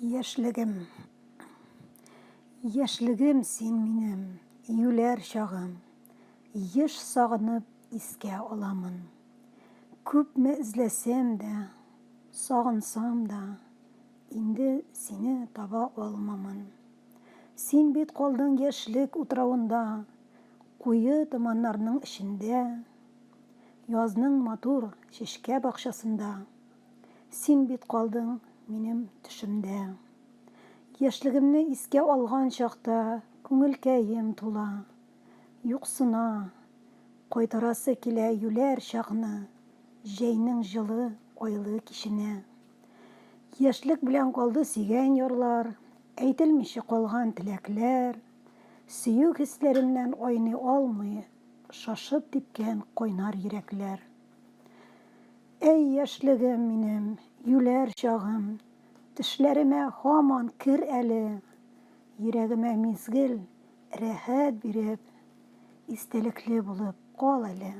Яшьлегем, яшьлегем син минем, юләр чагым, еш сагынып искә аламын. Күпме эзләсәм дә, сагынсам да, инде сине таба алмамын. Син бит калдың яшьлек утравында, куе томаннарның эчендә, язның матур чәчкә бакчасында. Син бит калдың минем төшемдә. Яшьлегемне искә алган чакта күңелкәем тула. Юксына, кайтарасы килә юләр чагны, җәйнең җылы, айлы киченә. Яшьлек белән калды сөйгән ярлар, әйтелмичә калган теләкләр, сөю хисләреннән айный алмый, шашып типкән кайнар йөрәкләр. Әй яшьлегем минем, юләр чагым, төшләремә һаман кер әле, йөрәгемә мизгел, рәхәт биреп, истәлекле булып кал әле.